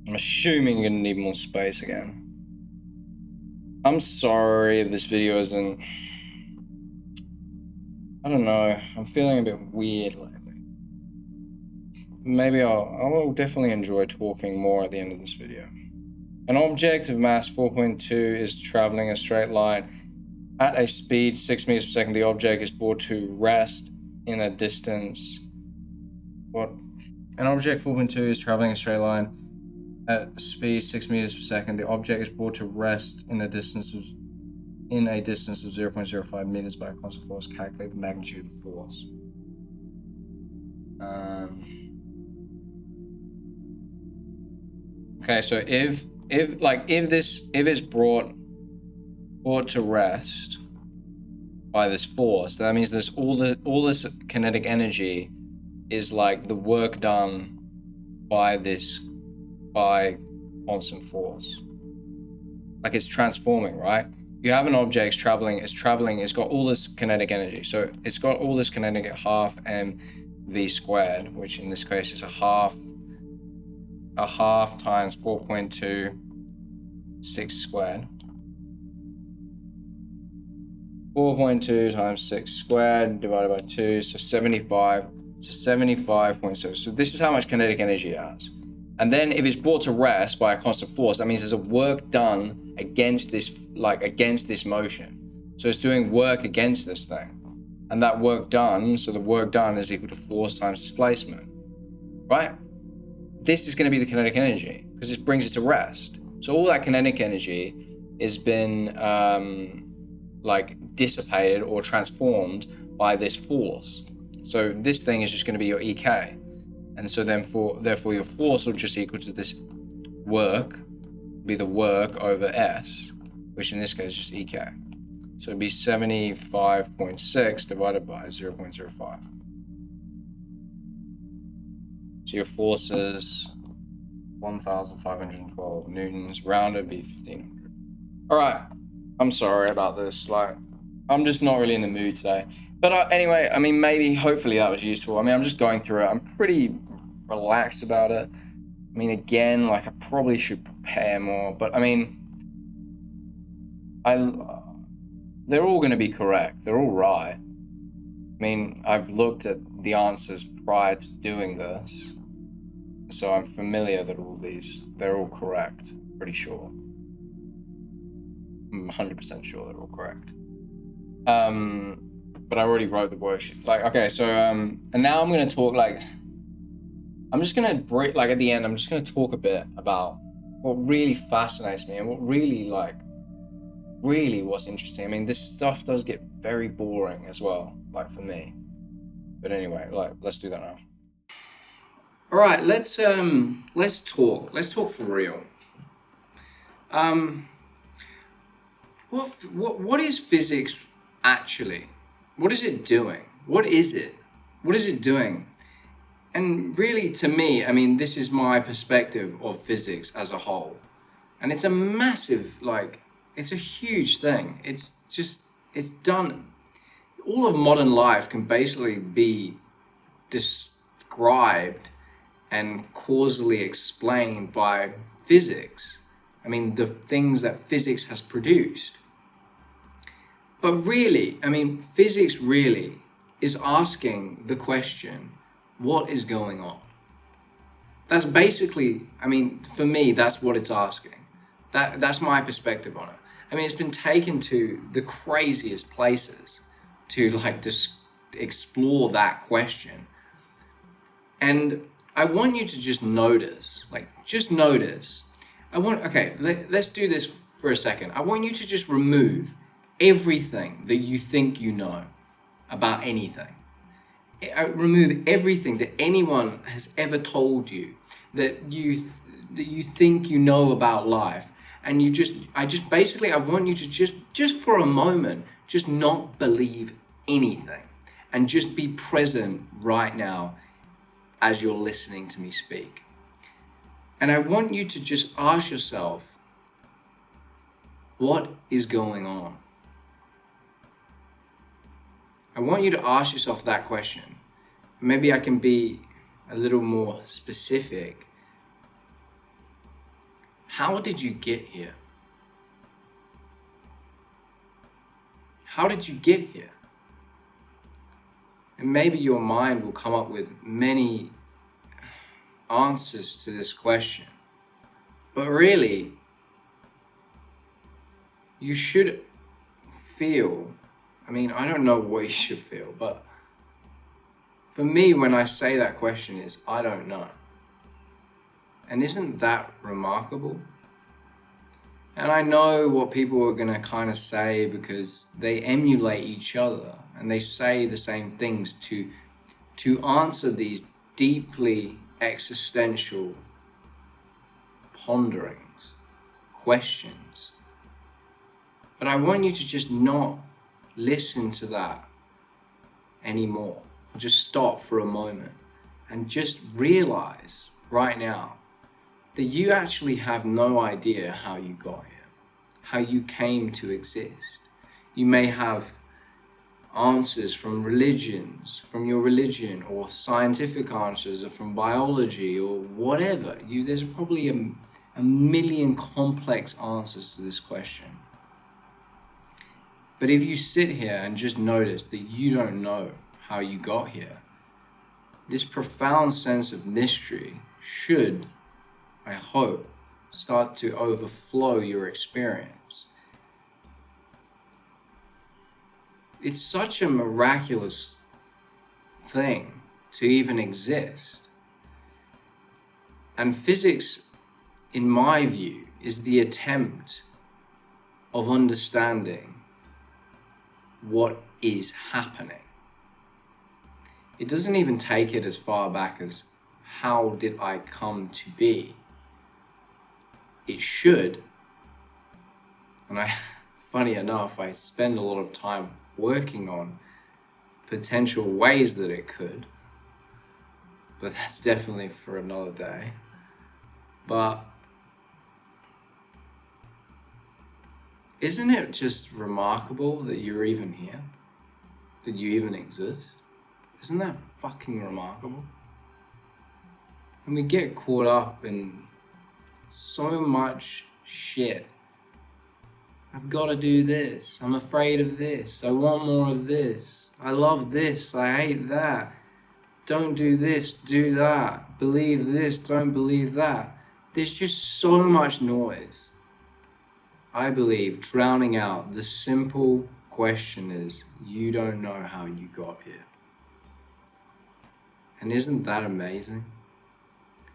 I'm assuming you're gonna need more space again. I'm sorry if this video isn't, I don't know, I'm feeling a bit weird lately. Maybe I will definitely enjoy talking more at the end of this video. An object of mass 4.2 is traveling a straight line at a speed 6 meters per second. The object is brought to rest in a distance. What? An object 4.2 is traveling a straight line at speed 6 meters per second. The object is brought to rest in a distance of 0.05 meters by a constant force. Calculate the magnitude of the force. Okay, so if it's brought to rest by this force, that means there's all this kinetic energy is like the work done by constant force. Like it's transforming, right? You have an object it's got all this kinetic energy. So it's got all this kinetic at half mv squared, which in this case is a half times 4.2 squared. 4.2 times 6 squared divided by 2, so 75. So 75.7. So this is how much kinetic energy it has. And then if it's brought to rest by a constant force, that means there's a work done against this motion. So it's doing work against this thing. And that work done, so the work done is equal to force times displacement, right? This is going to be the kinetic energy because it brings it to rest. So all that kinetic energy has been dissipated or transformed by this force. So this thing is just going to be your EK. And so therefore your force will just equal to this work, be the work over S, which in this case is just EK. So it'd be 75.6 divided by 0.05. So your force is 1,512 newtons, rounded be 1,500. All right, I'm sorry about this. I'm just not really in the mood today. But anyway, I mean, hopefully that was useful. I mean, I'm just going through it. I'm pretty relaxed about it. I mean, again, I probably should prepare more. But I mean, they're all going to be correct. They're all right. I mean, I've looked at the answers prior to doing this. So I'm familiar that they're all correct, pretty sure. I'm 100% sure they're all correct. But I already wrote the worksheet. Like, okay, so and now I'm gonna talk I'm just gonna break, like at the end, I'm just gonna talk a bit about what really fascinates me and what really what's interesting. I mean, this stuff does get very boring as well, like for me. But anyway, like let's do that now. All right, let's talk. Let's talk for real. What is physics actually? What is it doing? What is it? What is it doing? And really, to me, I mean, this is my perspective of physics as a whole. And it's a massive, it's a huge thing. It's done. All of modern life can basically be described and causally explained by physics. I mean, the things that physics has produced. But really, I mean, physics really is asking the question, what is going on? That's basically, I mean, for me, that's what it's asking. That's my perspective on it. I mean, it's been taken to the craziest places to just explore that question. And I want you to just notice, let's do this for a second. I want you to just remove everything that you think you know about anything. Remove everything that anyone has ever told you that you think you know about life, and I want you to just for a moment just not believe anything and just be present right now as you're listening to me speak. And I want you to just ask yourself, what is going on? I want you to ask yourself that question. Maybe I can be a little more specific. How did you get here? How did you get here? And maybe your mind will come up with many answers to this question. But really, you should feel, I mean, I don't know what you should feel, but for me, when I say that question is, I don't know. And isn't that remarkable? And I know what people are going to kind of say because they emulate each other and they say the same things to answer these deeply existential ponderings, questions. But I want you to just not listen to that anymore. Just stop for a moment and just realize right now that you actually have no idea how you got here, how you came to exist. You may have answers from religions, from your religion, or scientific answers, or from biology, or whatever. There's probably a million complex answers to this question. But if you sit here and just notice that you don't know how you got here, this profound sense of mystery should, I hope, start to overflow your experience. It's such a miraculous thing to even exist. And physics, in my view, is the attempt of understanding what is happening. It doesn't even take it as far back as how did I come to be. It should, and funny enough, I spend a lot of time working on potential ways that it could, but that's definitely for another day. But isn't it just remarkable that you're even here? That you even exist? Isn't that fucking remarkable? And we get caught up in so much shit. I've got to do this. I'm afraid of this. I want more of this. I love this. I hate that. Don't do this. Do that. Believe this. Don't believe that. There's just so much noise. I believe drowning out the simple question is, you don't know how you got here. And isn't that amazing?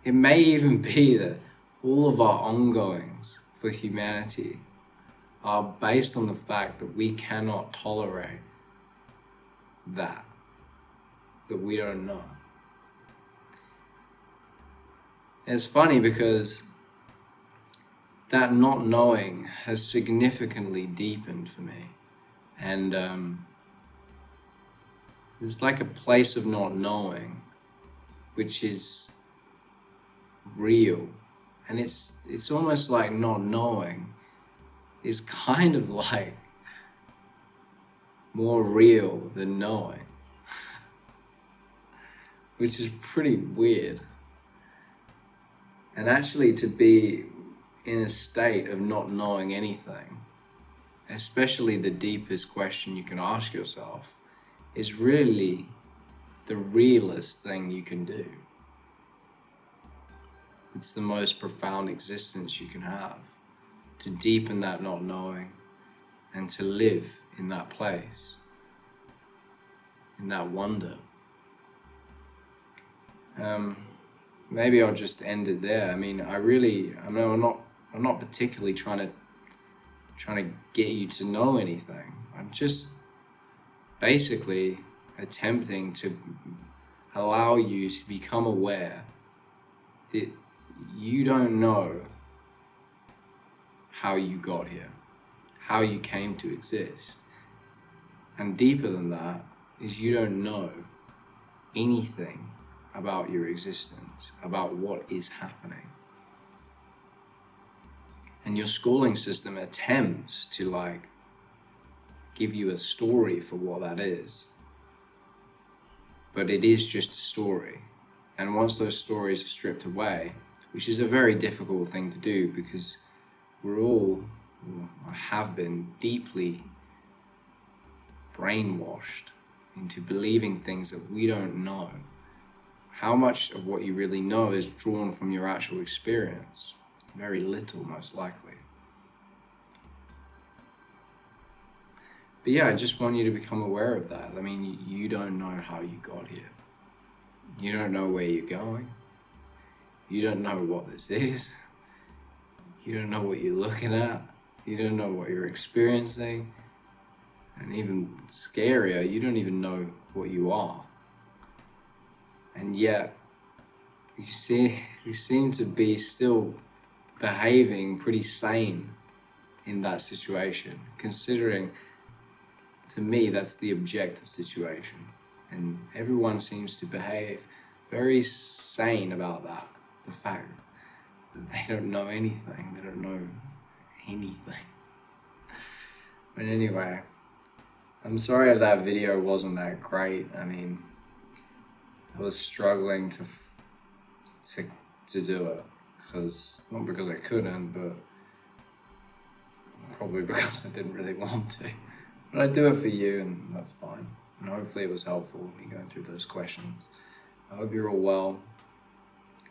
It may even be that all of our ongoings for humanity are based on the fact that we cannot tolerate that we don't know. And it's funny because that not knowing has significantly deepened for me. And there's like a place of not knowing which is real. And it's almost like not knowing is kind of like more real than knowing, which is pretty weird. And actually to be in a state of not knowing anything, especially the deepest question you can ask yourself, is really the realest thing you can do. It's the most profound existence you can have, to deepen that not knowing and to live in that place, in that wonder. Maybe I'll just end it there. I mean, I'm not particularly trying to get you to know anything. I'm just basically attempting to allow you to become aware that you don't know how you got here, how you came to exist. And deeper than that is you don't know anything about your existence, about what is happening. And your schooling system attempts to like give you a story for what that is. But it is just a story. And once those stories are stripped away, which is a very difficult thing to do because we're all, or have been, deeply brainwashed into believing things that we don't know. How much of what you really know is drawn from your actual experience? Very little, most likely. But yeah, I just want you to become aware of that. I mean, you don't know how you got here. You don't know where you're going. You don't know what this is. You don't know what you're looking at. You don't know what you're experiencing. And even scarier, you don't even know what you are. And yet, you seem to be still behaving pretty sane in that situation, considering, to me, that's the objective situation. And everyone seems to behave very sane about that. The fact that they don't know anything. They don't know anything. But anyway, I'm sorry if that video wasn't that great. I mean, I was struggling to do it, not because I couldn't, but probably because I didn't really want to. But I do it for you, and that's fine. And hopefully it was helpful, me going through those questions. I hope you're all well.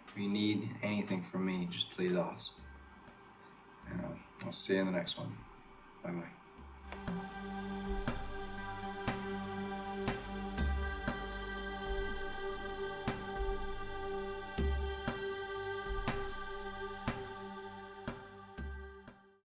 If you need anything from me, just please ask. And I'll see you in the next one. Bye-bye.